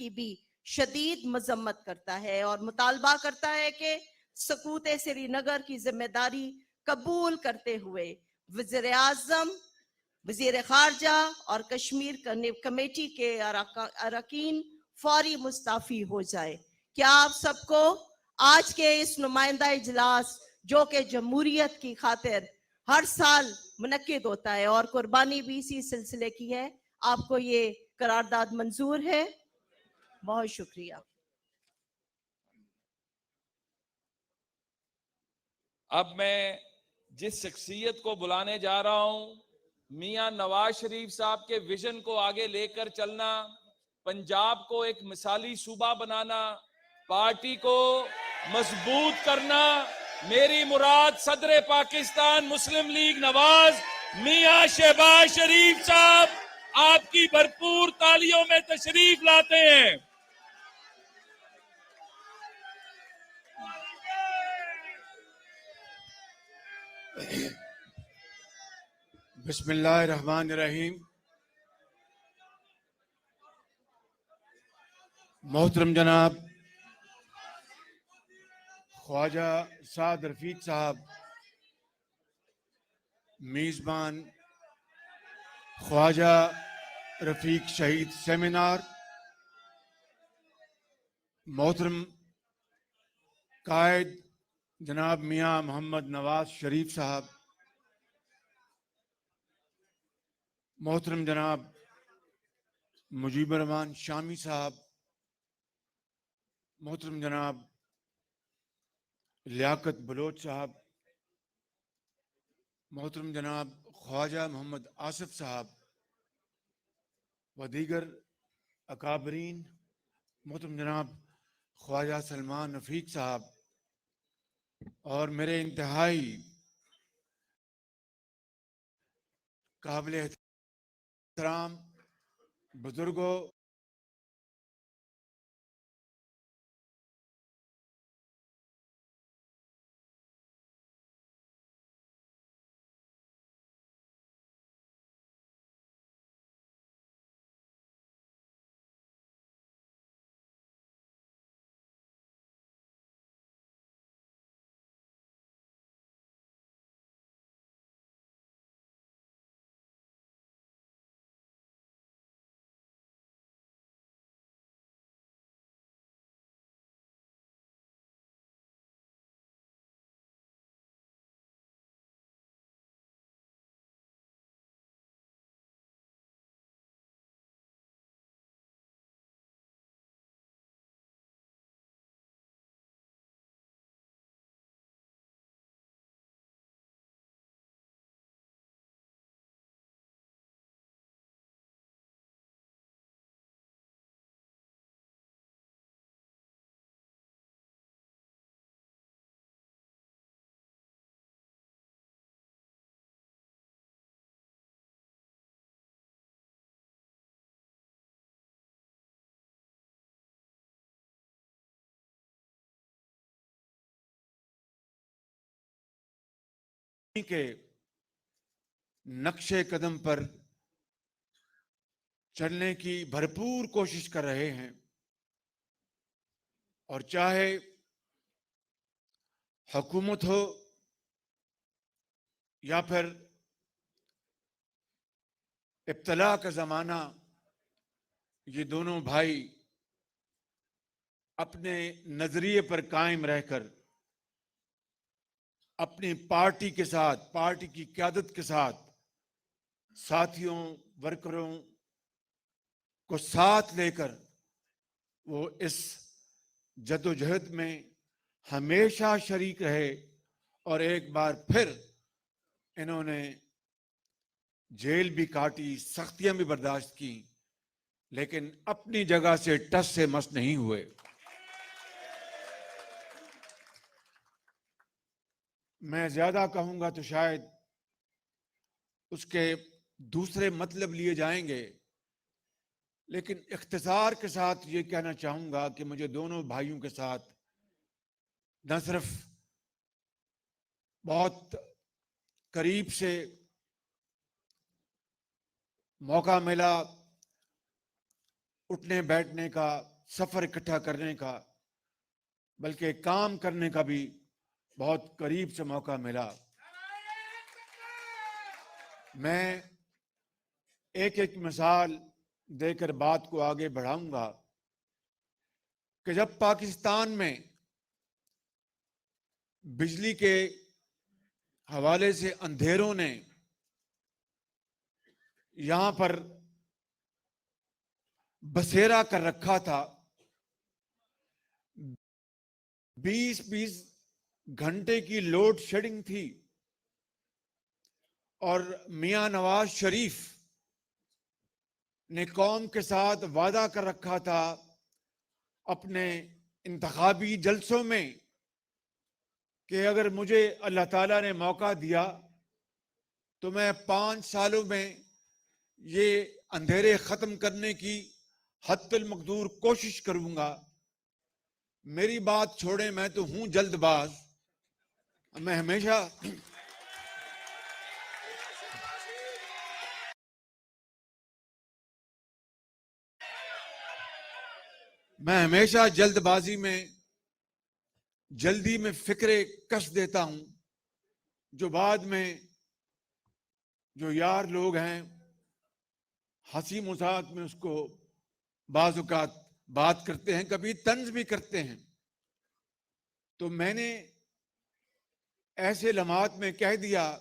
की भी शदीद मजम्मत करता है और मुतालबा करता है कि सकूत श्रीनगर की जिम्मेदारी कबूल करते हुए वज़ीर आज़म, वज़ीर खारजा और कश्मीर कमेटी के अरकान फौरी मुस्ताफ़ी हो जाए। क्या आप सबको आज के इस नुमाइंदा इजलास जो कि जमहूरियत की खातिर हर साल मुनक्किद होता है और कुर्बानी भी इसी सिलसिले की है, आपको ये करारदाद मंजूर है? बहुत शुक्रिया। अब मैं जिस शख्सियत को बुलाने जा रहा हूं, मियां नवाज शरीफ साहब के विजन को आगे लेकर चलना, पंजाब को एक मिसाली सूबा बनाना, पार्टी को मजबूत करना, मेरी मुराद सदर पाकिस्तान मुस्लिम लीग नवाज मियां शहबाज शरीफ साहब आपकी भरपूर तालियों में तशरीफ लाते हैं। बिस्मिल्लाहिर्रहमानिर्रहीम। मोहतरम जनाब ख्वाजा साद रफीक साहब, मेज़बान ख्वाजा रफीक शहीद सेमिनार, मोहतरम कायद जनाब मियां मोहम्मद नवाज शरीफ साहब, मोहतरम जनाब मुजीबुर रहमान शामी साहब, मोहतरम जनाब लियाकत बलोच साहब, मोहतरम जनाब ख्वाजा मोहम्मद आसिफ साहब व दीगर अकाबरीन, मोहतरम जनाब ख्वाजा सलमान रफीक साहब और मेरे इंतहाई काबिल एहतराम बुजुर्गों, के नक्शे कदम पर चलने की भरपूर कोशिश कर रहे हैं और चाहे हुकूमत हो या फिर इब्तला का जमाना, ये दोनों भाई अपने नजरिए पर कायम रहकर अपनी पार्टी के साथ, पार्टी की क़यादत के साथ साथियों, वर्करों को साथ लेकर वो इस जदोजहद में हमेशा शरीक रहे और एक बार फिर इन्होंने जेल भी काटी, सख्तियां भी बर्दाश्त की, लेकिन अपनी जगह से टस से मस नहीं हुए। मैं ज्यादा कहूंगा तो शायद उसके दूसरे मतलब लिए जाएंगे, लेकिन इख्तिसार के साथ ये कहना चाहूंगा कि मुझे दोनों भाइयों के साथ न सिर्फ बहुत करीब से मौका मिला उठने बैठने का, सफर इकट्ठा करने का बल्कि काम करने का भी बहुत करीब से मौका मिला। मैं एक एक मिसाल देकर बात को आगे बढ़ाऊंगा कि जब पाकिस्तान में बिजली के हवाले से अंधेरों ने यहां पर बसेरा कर रखा था, 20-20 घंटे की लोड शेडिंग थी और मियां नवाज शरीफ ने कौम के साथ वादा कर रखा था अपने इंतखाबी जलसों में कि अगर मुझे अल्लाह ताला ने मौका दिया तो मैं 5 सालों में ये अंधेरे खत्म करने की हद्दुल मकदूर कोशिश करूंगा। मेरी बात छोड़े, मैं तो हूं जल्दबाज। मैं हमेशा जल्दबाजी में, जल्दी में फिक्रे कश देता हूं, जो बाद में जो यार लोग हैं हंसी मजाक में उसको बाज़-औक़ात बात करते हैं, कभी तंज भी करते हैं। तो मैंने ऐसे लम्हात में कह दिया,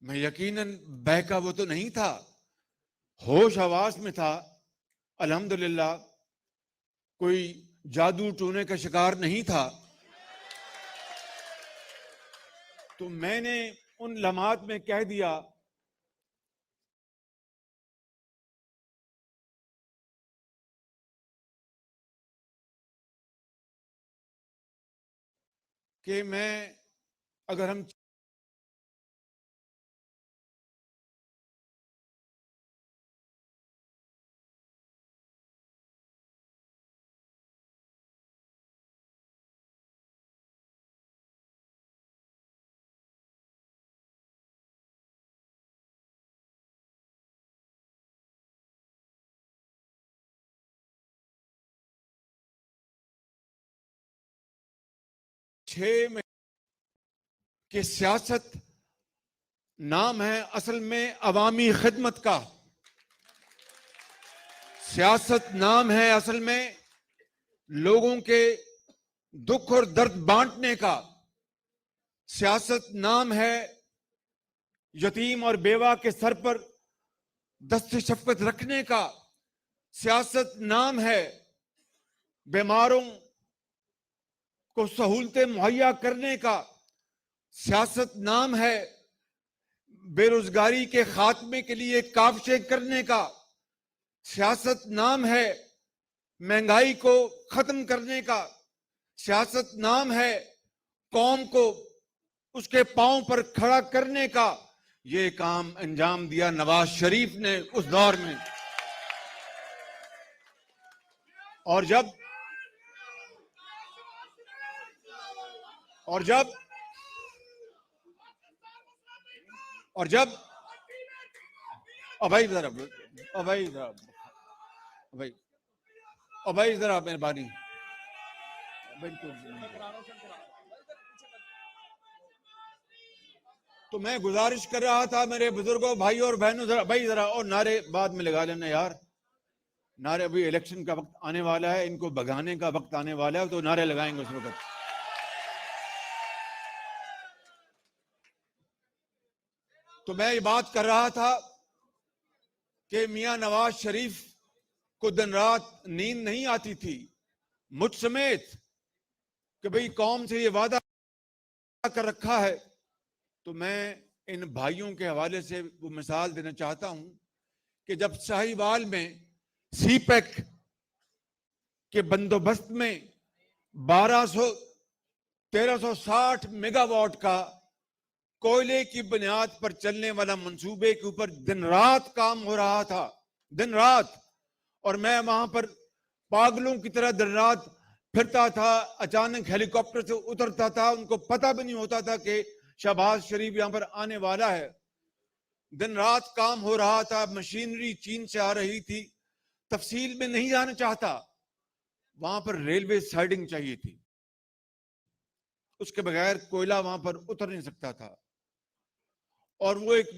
मैं यकीनन बहका वो तो नहीं था, होश हवास में था, अल्हम्दुलिल्लाह कोई जादू टोने का शिकार नहीं था। तो मैंने उन लम्हात में कह दिया कि मैं अगर हम छह में कि सियासत नाम है असल में अवामी खिदमत का, सियासत नाम है असल में लोगों के दुख और दर्द बांटने का, सियासत नाम है यतीम और बेवा के सर पर दस्ते शफकत रखने का, सियासत नाम है बीमारों को सहूलतें मुहैया करने का, सियासत नाम है बेरोजगारी के खात्मे के लिए काविशें करने का, सियासत नाम है महंगाई को खत्म करने का, सियासत नाम है कौम को उसके पांव पर खड़ा करने का। ये काम अंजाम दिया नवाज शरीफ ने उस दौर में। और जब भाई जरा मेहरबानी, बिल्कुल। तो मैं गुजारिश कर रहा था मेरे बुजुर्गों, भाई और बहनों, जरा और नारे बाद में लगा लेना यार। नारे, अभी इलेक्शन का वक्त आने वाला है, इनको भगाने का वक्त आने वाला है, तो नारे लगाएंगे उस वक्त। तो मैं ये बात कर रहा था कि मियां नवाज शरीफ को दिन रात नींद नहीं आती थी, मुझ समेत, कि भाई कौम से ये वादा कर रखा है। तो मैं इन भाइयों के हवाले से वो मिसाल देना चाहता हूं कि जब साहिवाल में सीपैक के बंदोबस्त में 1360 मेगावाट का कोयले की बुनियाद पर चलने वाला मंसूबे के ऊपर दिन रात काम हो रहा था, दिन रात। और मैं वहां पर पागलों की तरह दिन रात फिरता था, अचानक हेलीकॉप्टर से उतरता था, उनको पता भी नहीं होता था कि शहबाज शरीफ यहां पर आने वाला है। दिन रात काम हो रहा था, मशीनरी चीन से आ रही थी, तफसील में नहीं जाना चाहता, वहां पर रेलवे साइडिंग चाहिए थी, उसके बगैर कोयला वहां पर उतर नहीं सकता था। और वो एक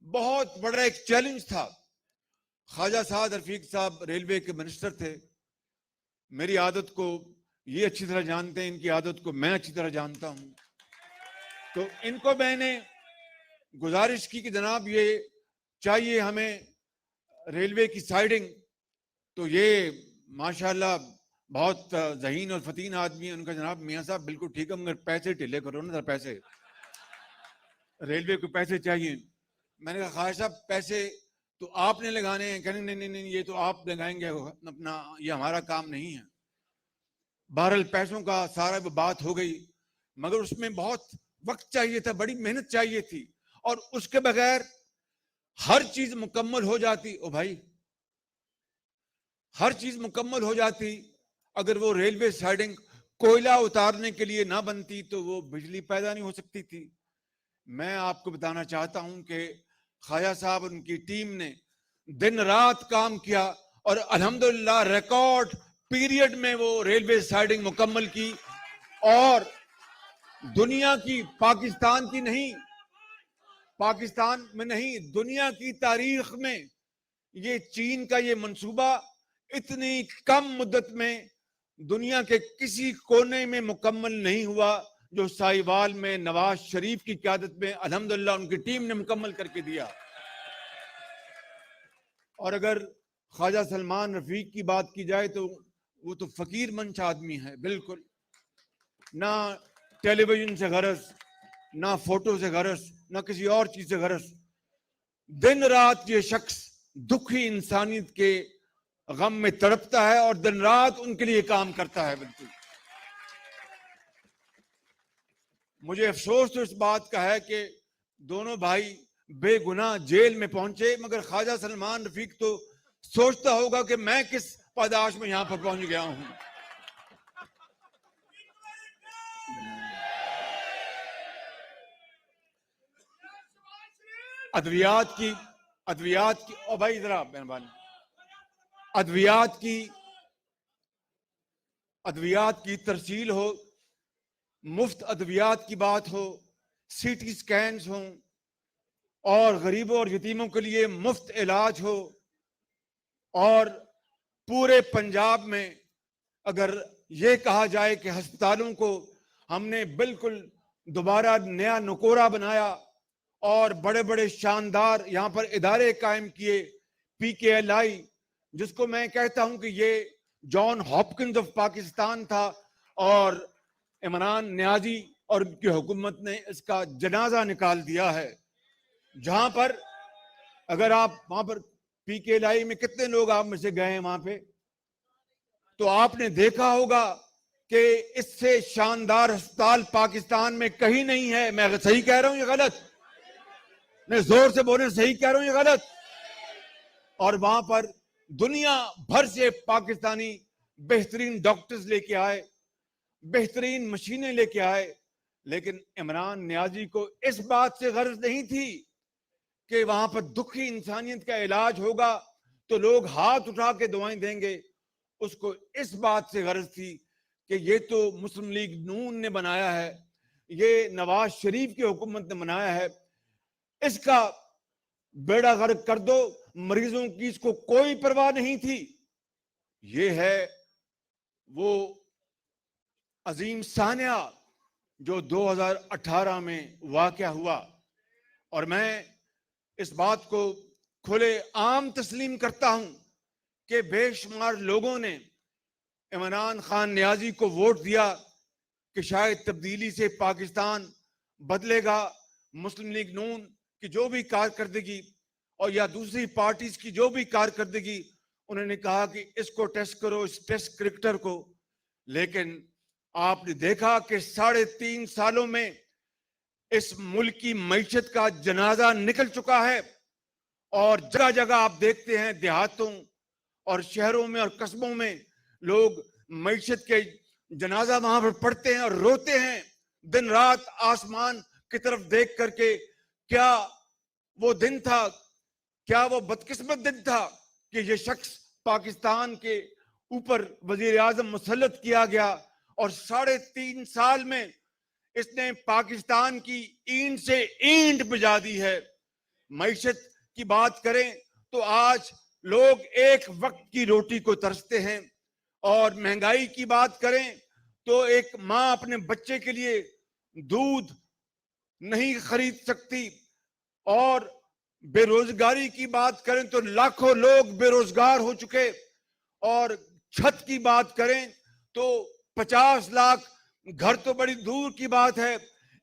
बहुत बड़ा एक चैलेंज था। ख्वाजा साद रफीक साहब रेलवे के मिनिस्टर थे, मेरी आदत को ये अच्छी तरह जानते हैं, इनकी आदत को मैं अच्छी तरह जानता हूं। तो इनको मैंने गुजारिश की कि जनाब ये चाहिए हमें रेलवे की साइडिंग। तो ये माशाल्लाह बहुत ज़हीन और फतीन आदमी है। उनका जनाब मियाँ साहब बिल्कुल ठीक है, मगर पैसे ढीले करो ना, पैसे, रेलवे को पैसे चाहिए। मैंने कहा ख्वाजा साहब पैसे तो आपने लगाने हैं। कहने नहीं नहीं नहीं, ये तो आप लगाएंगे अपना, ये हमारा काम नहीं है। बहरहाल पैसों का सारा बात हो गई, मगर उसमें बहुत वक्त चाहिए था, बड़ी मेहनत चाहिए थी, और उसके बगैर हर चीज मुकम्मल हो जाती। ओ भाई, हर चीज मुकम्मल हो जाती अगर वो रेलवे साइडिंग कोयला उतारने के लिए ना बनती तो वो बिजली पैदा नहीं हो सकती थी। मैं आपको बताना चाहता हूं कि ख्वाजा साहब उनकी टीम ने दिन रात काम किया और अल्हम्दुलिल्लाह रिकॉर्ड पीरियड में वो रेलवे साइडिंग मुकम्मल की। और दुनिया की, पाकिस्तान की नहीं, पाकिस्तान में नहीं, दुनिया की तारीख में ये चीन का ये मंसूबा इतनी कम मुद्दत में दुनिया के किसी कोने में मुकम्मल नहीं हुआ जो साहिवाल में नवाज शरीफ की क़यादत में अल्हम्दुलिल्लाह उनकी टीम ने मुकम्मल करके दिया। और अगर ख्वाजा सलमान रफीक की बात की जाए तो वो तो फकीर मंच आदमी है, बिल्कुल ना टेलीविजन से गरज, ना फोटो से गरज, ना किसी और चीज से गरज। दिन रात ये शख्स दुखी इंसानियत के गम में तड़पता है और दिन रात उनके लिए काम करता है। बिल्कुल मुझे अफसोस तो इस बात का है कि दोनों भाई बेगुनाह जेल में पहुंचे, मगर ख्वाजा सलमान रफीक तो सोचता होगा कि मैं किस पादाश में यहां पर पहुंच गया हूं। अद्वियात की ओ भाई जरा मेहरबानी, अद्वियात की तरसील हो, मुफ्त अद्वियात की बात हो, सीटी स्कैन्स हों और गरीबों और यतीमों के लिए मुफ्त इलाज हो, और पूरे पंजाब में अगर ये कहा जाए कि अस्पतालों को हमने बिल्कुल दोबारा नया नकोरा बनाया और बड़े बड़े शानदार यहाँ पर इदारे कायम किए, PKLI, जिसको मैं कहता हूं कि ये जॉन हॉपकिंस ऑफ पाकिस्तान था, और इमरान नियाजी और उनकी हुकूमत ने इसका जनाजा निकाल दिया है। जहां पर अगर आप वहां पर PKLI में कितने लोग आप में से गए हैं वहां पे, तो आपने देखा होगा कि इससे शानदार अस्पताल पाकिस्तान में कहीं नहीं है। मैं सही कह रहा हूं या गलत? मैं जोर से बोले, सही कह रहा हूं या गलत? और वहां पर दुनिया भर से पाकिस्तानी बेहतरीन डॉक्टर्स लेके आए, बेहतरीन मशीनें लेके आए, लेकिन इमरान नियाजी को इस बात से गर्ज नहीं थी कि वहां पर दुखी इंसानियत का इलाज होगा तो लोग हाथ उठा के दुआएं देंगे। उसको इस बात से गर्ज थी कि ये तो मुस्लिम लीग नून ने बनाया है, ये नवाज शरीफ की हुकूमत ने बनाया है, इसका बेड़ा गर्क कर दो। मरीजों की इसको कोई परवाह नहीं थी। ये है वो अजीम सानिया जो 2018 में वाक़या हुआ। और मैं इस बात को खुले आम तस्लीम करता हूं कि बेशुमार लोगों ने इमरान खान नियाजी को वोट दिया कि शायद तब्दीली से पाकिस्तान बदलेगा। मुस्लिम लीग नून की जो भी कारकर्दगी और या दूसरी पार्टीज की जो भी कारकर्दगी, उन्होंने कहा कि इसको टेस्ट करो, इस टेस्ट क्रिकेटर को। लेकिन आपने देखा कि 3.5 सालों में इस मुल्क की मईशत का जनाजा निकल चुका है, और जगह जगह आप देखते हैं देहातों और शहरों में और कस्बों में लोग मईशत के जनाजा वहां पर पढ़ते हैं और रोते हैं दिन रात आसमान की तरफ देख करके। क्या वो दिन था क्या वो बदकिस्मत दिन था कि ये शख्स पाकिस्तान के ऊपर वजीर आजम मुसल्लत किया गया और 3.5 साल में इसने पाकिस्तान की ईंट से ईंट बजा दी है। मईशत की बात करें तो आज लोग एक वक्त की रोटी को तरसते हैं, और महंगाई की बात करें तो एक मां अपने बच्चे के लिए दूध नहीं खरीद सकती, और बेरोजगारी की बात करें तो लाखों लोग बेरोजगार हो चुके, और छत की बात करें तो 50 लाख घर तो बड़ी दूर की बात है,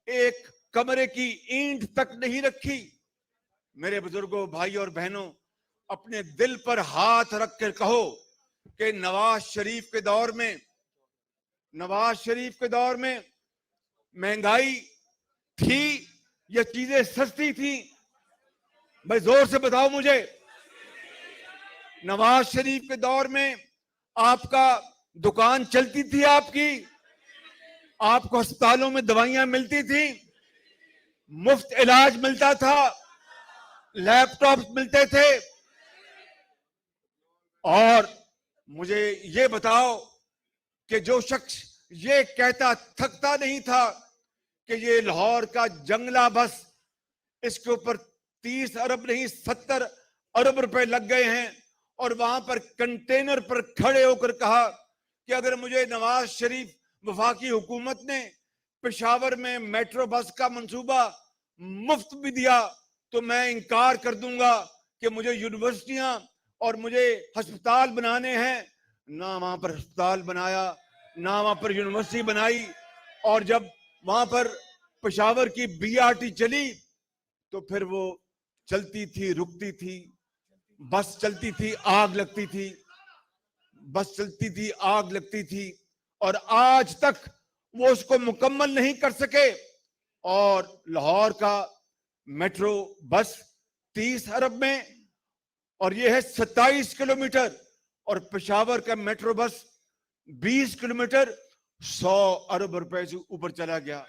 एक कमरे की ईंट तक नहीं रखी। मेरे बुजुर्गों, भाई और बहनों, अपने दिल पर हाथ रख कर कहो कि नवाज शरीफ के दौर में महंगाई थी या चीजें सस्ती थी? भाई जोर से बताओ मुझे। नवाज शरीफ के दौर में आपका दुकान चलती थी, आपको अस्पतालों में दवाइयां मिलती थी, मुफ्त इलाज मिलता था, लैपटॉप मिलते थे। और मुझे ये बताओ कि जो शख्स ये कहता थकता नहीं था कि ये लाहौर का जंगला बस, इसके ऊपर 30 अरब नहीं 70 अरब रुपए लग गए हैं, और वहां पर कंटेनर पर खड़े होकर कहा कि अगर मुझे नवाज शरीफ वफाकी हुकूमत ने पेशावर में मेट्रो बस का मंसूबा मुफ्त भी दिया तो मैं इनकार कर दूंगा कि मुझे यूनिवर्सिटियां और मुझे अस्पताल बनाने हैं। ना वहां पर अस्पताल बनाया, ना वहां पर यूनिवर्सिटी बनाई, और जब वहां पर पेशावर की बीआरटी चली तो फिर वो चलती थी, रुकती थी, बस चलती थी, आग लगती थी, बस चलती थी, आग लगती थी, और आज तक वो उसको मुकम्मल नहीं कर सके। और लाहौर का मेट्रो बस 30 अरब में, और ये है 27 किलोमीटर, और पेशावर का मेट्रो बस 20 किलोमीटर 100 अरब रुपए से ऊपर चला गया।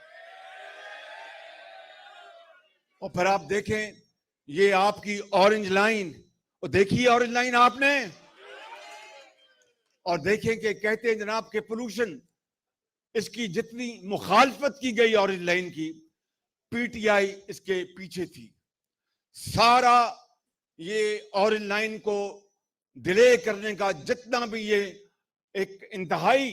और फिर आप देखें ये आपकी ऑरेंज लाइन, और देखिए ऑरेंज लाइन आपने, और देखें कि कहते हैं जनाब के पोल्यूशन, इसकी जितनी मुखालफत की गई ऑरेंज लाइन की, पीटीआई इसके पीछे थी। सारा ये ऑरेंज लाइन को डिले करने का जितना भी ये एक इंतहाई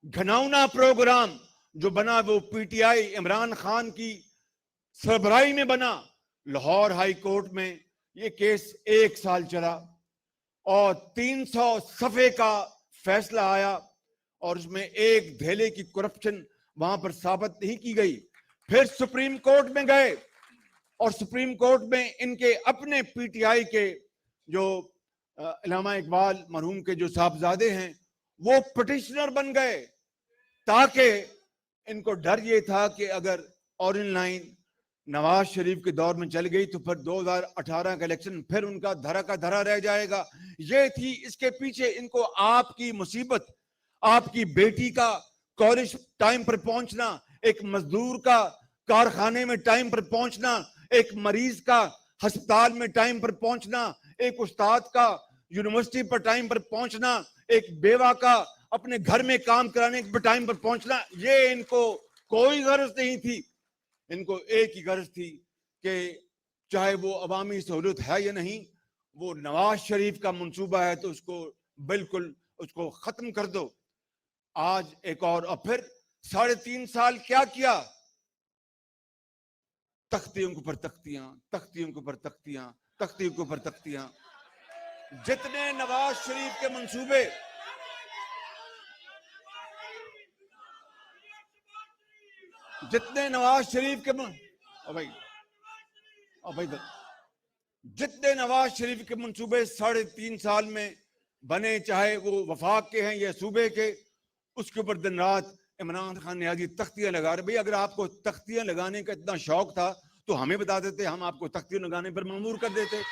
घिनौना प्रोग्राम जो बना, वो पीटीआई इमरान खान की सरबराही में बना। लाहौर हाई कोर्ट में ये केस 1 साल चला और 300 सफे का फैसला आया, और उसमें एक धेले की करप्शन वहां पर साबित नहीं की गई। फिर सुप्रीम कोर्ट में गए, और सुप्रीम कोर्ट में इनके अपने पीटीआई के जो इलामा इकबाल मरहूम के जो साहबजादे हैं वो पिटिशनर बन गए, ताकि इनको डर ये था कि अगर ऑरेंज लाइन नवाज शरीफ के दौर में चल गई तो फिर 2018 का इलेक्शन फिर उनका धरा का धरा रह जाएगा। ये थी इसके पीछे इनको आपकी मुसीबत, आपकी बेटी का कॉलेज टाइम पर पहुंचना, एक मजदूर का कारखाने में टाइम पर पहुंचना, एक मरीज का अस्पताल में टाइम पर पहुंचना, एक उस्ताद का यूनिवर्सिटी पर टाइम पर पहुंचना, एक बेवा का अपने घर में काम कराने पर टाइम पर पहुंचना, ये इनको कोई गरज नहीं थी। इनको एक ही गरज थी कि चाहे वो अवामी सहूलत है या नहीं, वो नवाज शरीफ का मंसूबा है तो उसको बिल्कुल उसको खत्म कर दो। आज एक और फिर 3.5 साल क्या किया? तख्तियों के ऊपर तख्तियां, तख्तियों के ऊपर तख्तियां, तख्तियों के ऊपर तख्तियां। जितने नवाज शरीफ के मंसूबे, जितने नवाज शरीफ के जितने नवाज शरीफ के मंसूबे 3.5 साल में बने, चाहे वो वफाक के हैं या सूबे के, उसके ऊपर दिन रात इमरान खान ने आज तख्तियां लगा रहे। भाई अगर आपको तख्तियां लगाने का इतना शौक था तो हमें बता देते, हम आपको तख्तियां लगाने पर मजबूर कर देते।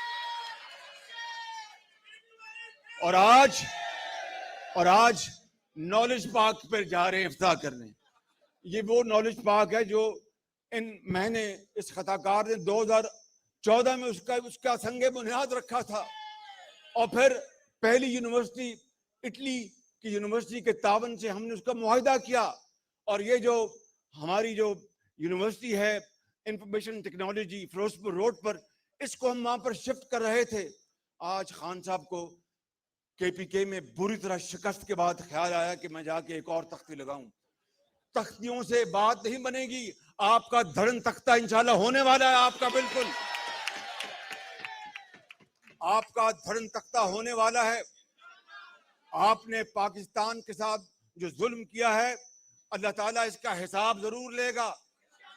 और आज नॉलेज पार्क पर जा रहे हैं इफ्तार करने। ये वो नॉलेज पार्क है जो मैंने इस खताकार ने 14 में उसका संगे बुनियाद रखा था। और फिर पहली यूनिवर्सिटी इटली की यूनिवर्सिटी के तावन से हमने उसका मुआहिदा किया। और ये जो हमारी जो यूनिवर्सिटी है इंफॉर्मेशन टेक्नोलॉजी फिरोजपुर रोड पर, इसको हम वहां पर शिफ्ट कर रहे थे। आज खान साहब को केपीके में बुरी तरह शिकस्त के बाद ख्याल आया कि मैं जाके एक और तख्ती लगाऊं। तख्तियों से बात नहीं बनेगी, आपका धड़न तख्ता इंशाल्लाह होने वाला है। आपका बिल्कुल आपका धड़न तख्ता होने वाला है। आपने पाकिस्तान के साथ जो जुल्म किया है, अल्लाह ताला इसका हिसाब जरूर लेगा।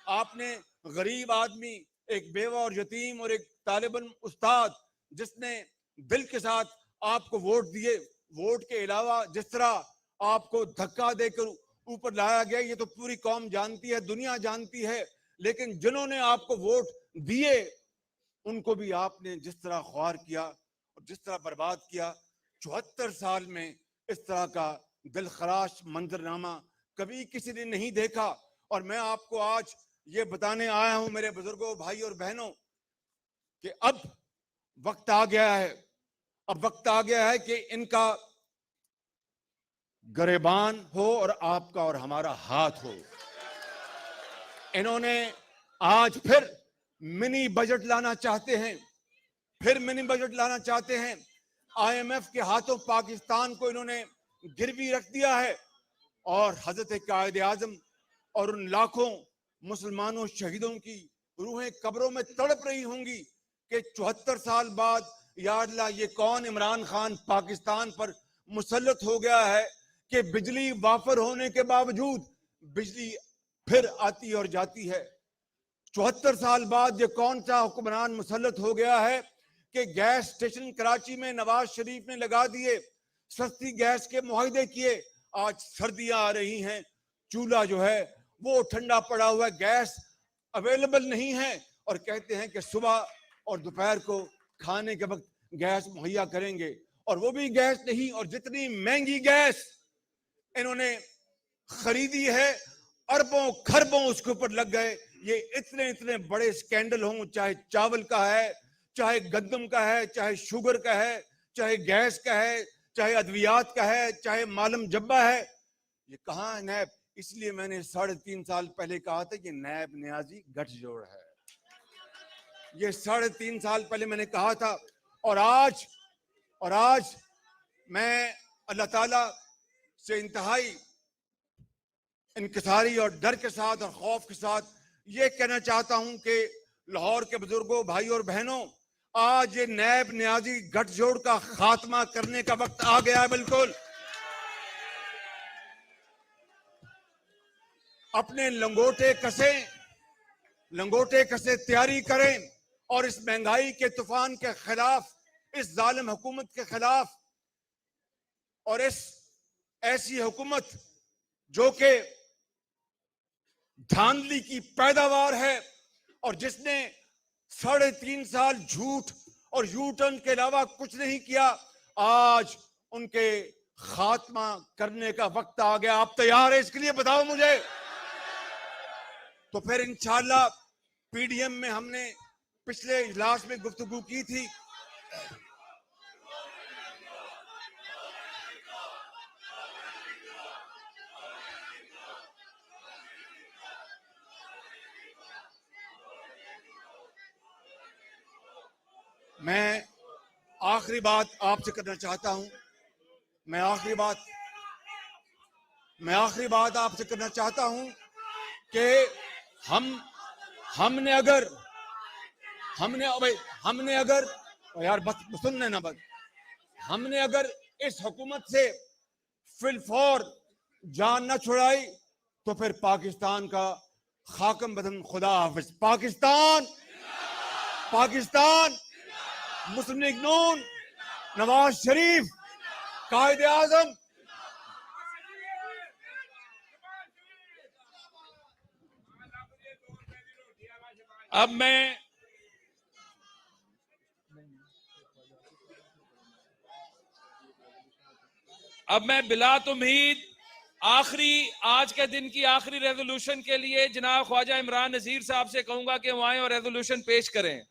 आपने गरीब आदमी, एक बेवा और यतीम और एक तालिबन उस्ताद जिसने दिल के साथ आपको वोट दिए, वोट के अलावा जिस तरह आपको धक्का देकर ऊपर लाया गया, ये तो पूरी कौम जानती है, दुनिया जानती है। लेकिन जिन्होंने आपको वोट दिए उनको भी आपने जिस तरह ख्वार किया और जिस तरह बर्बाद किया, 74 साल में इस तरह का दिलखराश मंजरनामा कभी किसी ने नहीं देखा। और मैं आपको आज ये बताने आया हूं मेरे बुजुर्गों, भाई और बहनों, कि अब वक्त आ गया है, अब वक्त आ गया है कि इनका गरेबान हो और आपका और हमारा हाथ हो। इन्होंने आज फिर मिनी बजट लाना चाहते हैं, फिर मिनी बजट लाना चाहते हैं। IMF के हाथों पाकिस्तान को इन्होंने गिरवी रख दिया है। और हजरत कायद आजम और उन लाखों मुसलमानों शहीदों की रूहें कब्रों में तड़प रही होंगी कि 74 साल बाद या अल्लाह ये कौन इमरान खान पाकिस्तान पर मुसल्लत हो गया है कि बिजली वाफर होने के बावजूद बिजली फिर आती और जाती है। 74 साल बाद ये कौन सा हुक्मरान मुसल्लत हो गया है कि गैस स्टेशन कराची में नवाज शरीफ ने लगा दिए, सस्ती गैस के मुआहिदे किए। आज सर्दियां आ रही हैं, चूल्हा जो है वो ठंडा पड़ा हुआ है, गैस अवेलेबल नहीं है, और कहते हैं कि सुबह और दोपहर को खाने के वक्त गैस मुहैया करेंगे, और वो भी गैस नहीं। और जितनी महंगी गैस इन्होंने खरीदी है, अरबों खरबों उसके ऊपर लग गए। ये इतने इतने बड़े स्कैंडल हों, चाहे चावल का है, चाहे गंदम का है, चाहे शुगर का है, चाहे गैस का है, चाहे अद्वियात का है, चाहे मालम जब्बा है, ये कहाँ है नैब? इसलिए मैंने 3.5 साल पहले कहा था कि नैब नियाजी गठजोड़ है। ये 3.5 साल पहले मैंने कहा था। और आज मैं अल्लाह ताला से इंतहाई इनकिसारी और डर के साथ और खौफ के साथ ये कहना चाहता हूं कि लाहौर के बुजुर्गों, भाई और बहनों, आज ये नैब नियाजी गठजोड़ का खात्मा करने का वक्त आ गया है। बिल्कुल अपने लंगोटे कसे तैयारी करें और इस महंगाई के तूफान के खिलाफ, इस जालिम हुकूमत के खिलाफ, और इस ऐसी हुकूमत जो कि धांधली की पैदावार है और जिसने 3.5 साल झूठ और यू टर्न के अलावा कुछ नहीं किया, आज उनके खात्मा करने का वक्त आ गया। आप तैयार है इसके लिए? बताओ मुझे। तो फिर इंशाअल्लाह PDM में हमने पिछले इजलास में गुफ्तगू की थी। मैं आखिरी बात आपसे करना चाहता हूं। मैं आखिरी बात आपसे करना चाहता हूं कि हमने अगर यार बस सुन लेना, बस हमने अगर इस हुकूमत से फिलफौर जान न छुड़ाई तो फिर पाकिस्तान का खाकम बदन। खुदा हाफिज। पाकिस्तान, मुस्लिम लीग नून, नवाज शरीफ, कायदे आजम। अब मैं बिला उम्मीद आज के दिन की आखिरी रेजोल्यूशन के लिए जनाब ख्वाजा इमरान नजीर साहब से कहूंगा कि वो आए और रेजोल्यूशन पेश करें।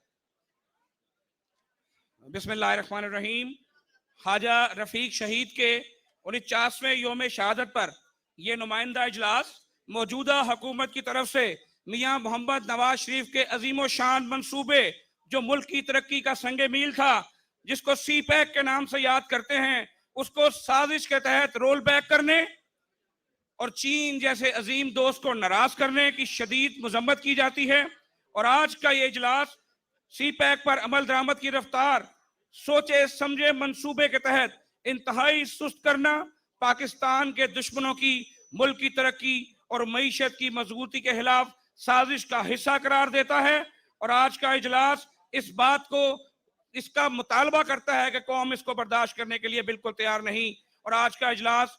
बिस्मिल्लाहिर्रहमानिर्रहीम। ख्वाजा रफीक शहीद के 49वें योम शहादत पर यह नुमाइंदा इजलास मौजूदा हुकूमत की तरफ से मियां मोहम्मद नवाज शरीफ के अजीम शान मंसूबे जो मुल्क की तरक्की का संगे मील था, जिसको सी पैक के नाम से याद करते हैं, उसको साजिश के तहत रोल बैक करने और चीन जैसे अजीम दोस्त को नाराज करने की शदीद मजम्मत की जाती है। और आज का ये इजलास सी पैक पर अमल दरामद की रफ्तार सोचे समझे मंसूबे के तहत इंतहाई सुस्त करना पाकिस्तान के दुश्मनों की मुल्क की तरक्की और मईशत की मजबूती के खिलाफ साजिश का हिस्सा करार देता है। और आज का इजलास इस बात को इसका मुतालबा करता है कि कौम इसको बर्दाश्त करने के लिए बिल्कुल तैयार नहीं। और आज का इजलास